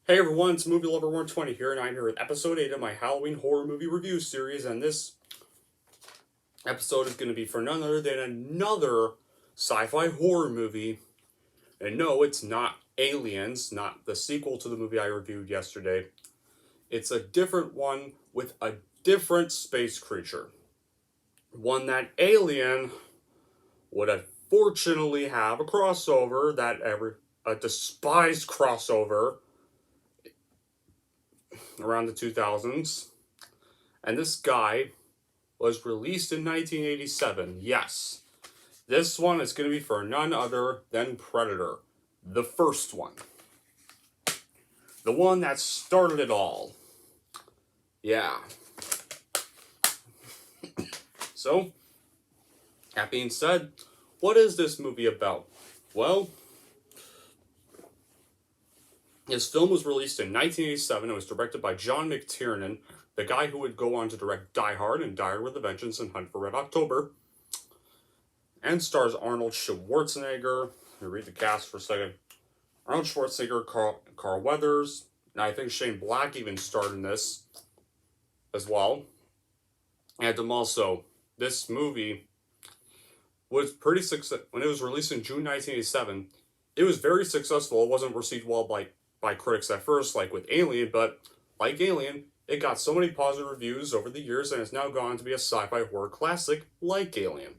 Hey everyone, it's Movie Lover 120 here, and I'm here with episode 8 of my Halloween horror movie review series, and this episode is going to be for none other than another sci-fi horror movie. And no, it's not Aliens, not the sequel to the movie I reviewed yesterday. It's a different one with a different space creature. One that Alien would unfortunately have a crossover, a despised crossover around the 2000s. And this guy was released in 1987. Yes, this one is going to be for none other than Predator, the first one. The one that started it all. Yeah. So, that being said, what is this movie about? Well, this film was released in 1987. It was directed by John McTiernan, the guy who would go on to direct Die Hard and Die Hard with a Vengeance and Hunt for Red October. And stars Arnold Schwarzenegger. Let me read the cast for a second. Arnold Schwarzenegger, Carl Weathers, and I think Shane Black even starred in this as well. And also, this movie was pretty successful. When it was released in June 1987, it was very successful. It wasn't received well by critics at first, like with Alien, but like Alien, it got so many positive reviews over the years, and it's now gone on to be a sci-fi horror classic like Alien.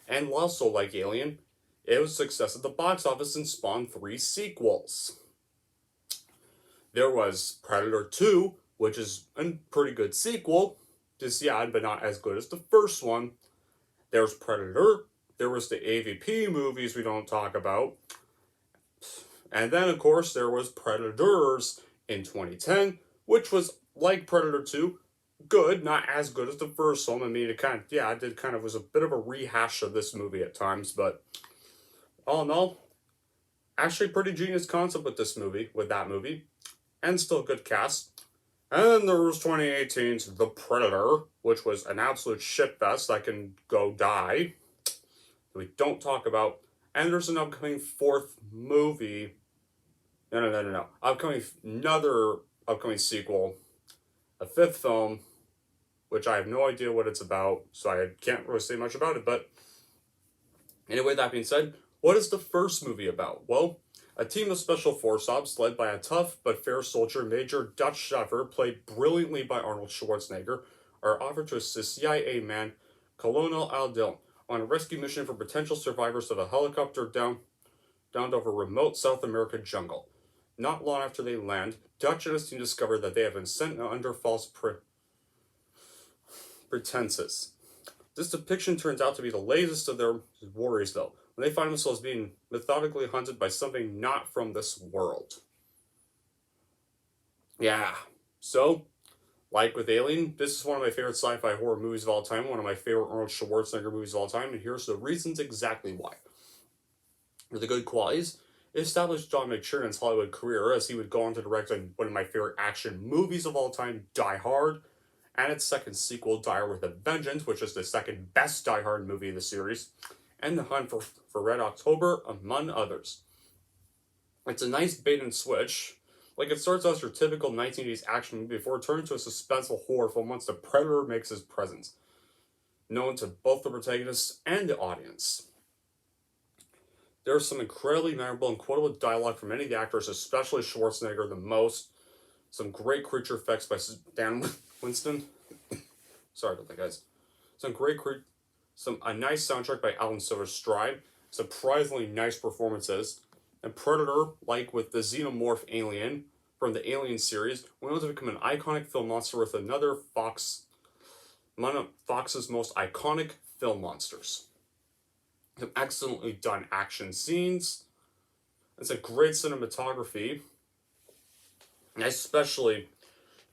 And also like Alien, it was a success at the box office and spawned 3 sequels. There was Predator 2, which is a pretty good sequel, just but not as good as the first one. There's Predator, there was the AVP movies we don't talk about, and then of course there was Predators in 2010, which was like Predator 2, good, not as good as the first one. I mean, it was a bit of a rehash of this movie at times, but all in all, actually pretty genius concept with that movie, and still a good cast. And then there was 2018's The Predator, which was an absolute shitfest that can go die, that we don't talk about. And there's an upcoming 4th movie. No. Another upcoming sequel, a 5th film, which I have no idea what it's about, so I can't really say much about it. But anyway, that being said, what is the first movie about? Well, a team of special force ops led by a tough but fair soldier, Major Dutch Sheffer, played brilliantly by Arnold Schwarzenegger, are offered to assist CIA man Colonel Aldil on a rescue mission for potential survivors of a helicopter down over a remote South American jungle. Not long after they land, Dutch and his team discover that they have been sent under false pretenses. This depiction turns out to be the latest of their worries, though, when they find themselves being methodically hunted by something not from this world. Yeah, so, like with Alien, this is one of my favorite sci-fi horror movies of all time, one of my favorite Arnold Schwarzenegger movies of all time, and here's the reasons exactly why. For the good qualities, it established John McTiernan's Hollywood career, as he would go on to direct one of my favorite action movies of all time, Die Hard, and its second sequel, Die Hard with a Vengeance, which is the second best Die Hard movie of the series, and The Hunt for Red October, among others. It's a nice bait and switch. Like, it starts out as your typical 1980s action movie before it turns to a suspenseful horror film once the Predator makes his presence, known to both the protagonists and the audience. There's some incredibly memorable and quotable dialogue from many of the actors, especially Schwarzenegger the most. Some great creature effects by Dan Winston. Sorry about that, guys. A nice soundtrack by Alan Silverstride. Surprisingly nice performances. And Predator, like with the xenomorph alien from the Alien series, went on to become an iconic film monster with one of Fox's most iconic film monsters. Some excellently done action scenes. It's a great cinematography. I especially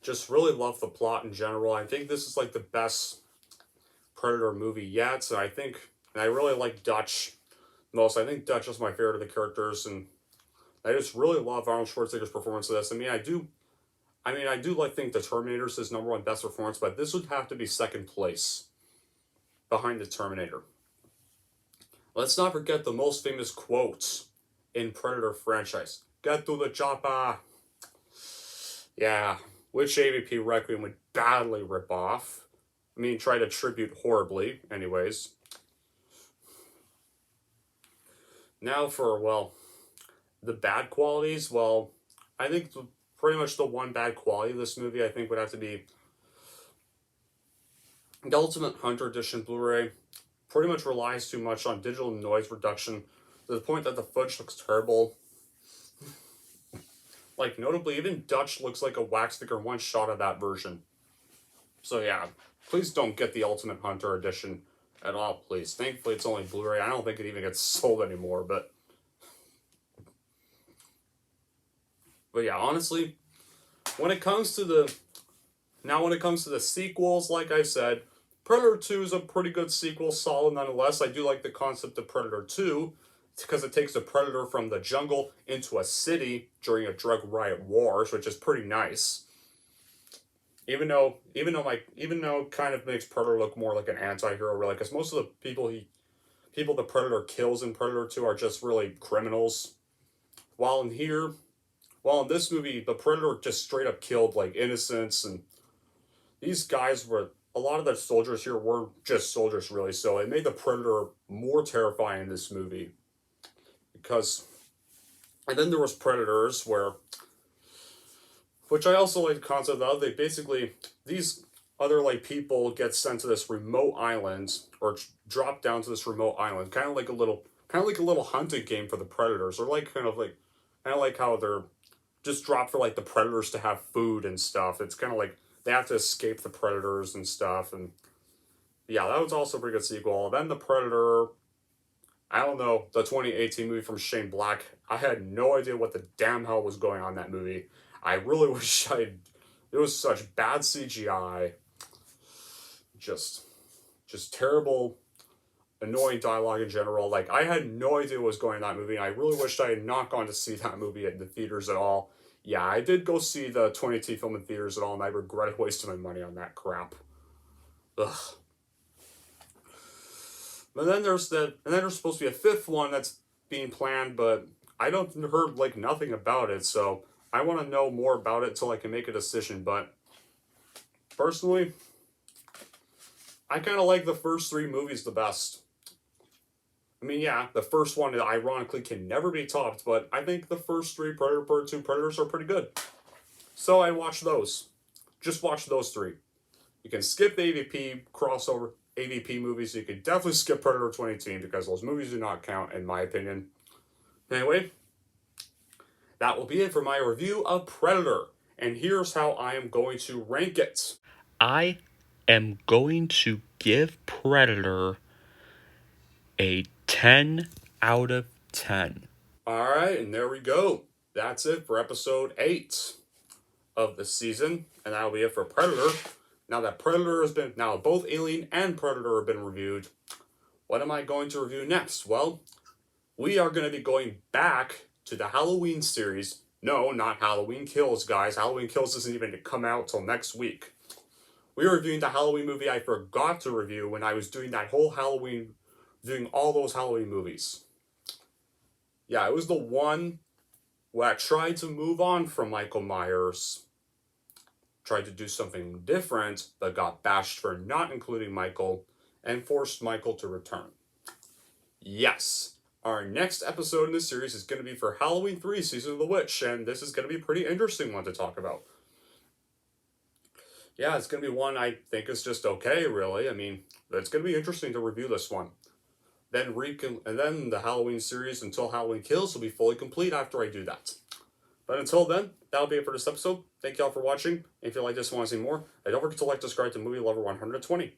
just really love the plot in general. I think this is like the best Predator movie yet, and I really like Dutch most. I think Dutch is my favorite of the characters, and I just really love Arnold Schwarzenegger's performance of this. I do think the Terminator's his number 1 best performance, but this would have to be second place behind the Terminator. Let's not forget the most famous quotes in Predator franchise. Get to the chopper! Yeah, which AVP Requiem would badly rip off. I mean, try to tribute horribly, anyways. Now for, well, the bad qualities. Well, I think pretty much the one bad quality of this movie, I think, would have to be the Ultimate Hunter Edition Blu-ray. Pretty much relies too much on digital noise reduction to the point that the footage looks terrible. Like, notably, even Dutch looks like a wax figure one shot of that version. So yeah, please don't get the Ultimate Hunter Edition at all, please. Thankfully, it's only Blu-ray. I don't think it even gets sold anymore, but yeah, honestly, when it comes to the sequels, like I said, Predator 2 is a pretty good sequel, solid nonetheless. I do like the concept of Predator 2 because it takes the Predator from the jungle into a city during a drug riot wars, which is pretty nice. Even though it kind of makes Predator look more like an anti-hero, really, because most of the people the Predator kills in Predator 2 are just really criminals. While in this movie, the Predator just straight up killed like innocents, and these guys were, a lot of the soldiers here were just soldiers, really. So it made the Predator more terrifying in this movie. And then there was Predators, which I also like the concept of. They basically, these other like people get sent to this remote island, or drop down to this remote island, kind of like a little hunting game for the Predators, or like kind of like how they're just dropped for like the Predators to have food and stuff. It's kind of like they have to escape the Predators and stuff. And yeah, that was also a pretty good sequel. Then the Predator, I don't know, the 2018 movie from Shane Black, I had no idea what the damn hell was going on in that movie. I really wish it was such bad CGI. Just terrible, annoying dialogue in general. Like, I had no idea what was going on in that movie, and I really wished I had not gone to see that movie in the theaters at all. Yeah, I did go see the 2018 film in theaters at all, and I regret wasting my money on that crap. Ugh. But then there's supposed to be a fifth one that's being planned, but I don't heard like nothing about it, so I want to know more about it so I can make a decision. But personally, I kind of like the first three movies the best. I mean, yeah, the first one, ironically, can never be topped, but I think the first three Predator, Predator 2, Predators are pretty good. So I watch those. Just watch those three. You can skip the AVP crossover, AVP movies. You can definitely skip Predator 2018 because those movies do not count, in my opinion. Anyway, that will be it for my review of Predator. And here's how I am going to rank it. I am going to give Predator a 10 out of 10. Alright, and there we go. That's it for episode 8 of the season. And that'll be it for Predator. Now that both Alien and Predator have been reviewed, what am I going to review next? Well, we are going to be going back to the Halloween series. No, not Halloween Kills, guys. Halloween Kills isn't even to come out till next week. We are reviewing the Halloween movie I forgot to review when I was doing that whole Halloween, doing all those Halloween movies. Yeah, it was the one where I tried to move on from Michael Myers, tried to do something different, but got bashed for not including Michael, and forced Michael to return. Yes, our next episode in this series is going to be for Halloween 3, Season of the Witch, and this is going to be a pretty interesting one to talk about. Yeah, it's going to be one I think is just okay, really. I mean, it's going to be interesting to review this one. Then the Halloween series until Halloween Kills will be fully complete after I do that. But until then, that'll be it for this episode. Thank y'all for watching. If you like this and want to see more, don't forget to like, subscribe to Movie Lover 120.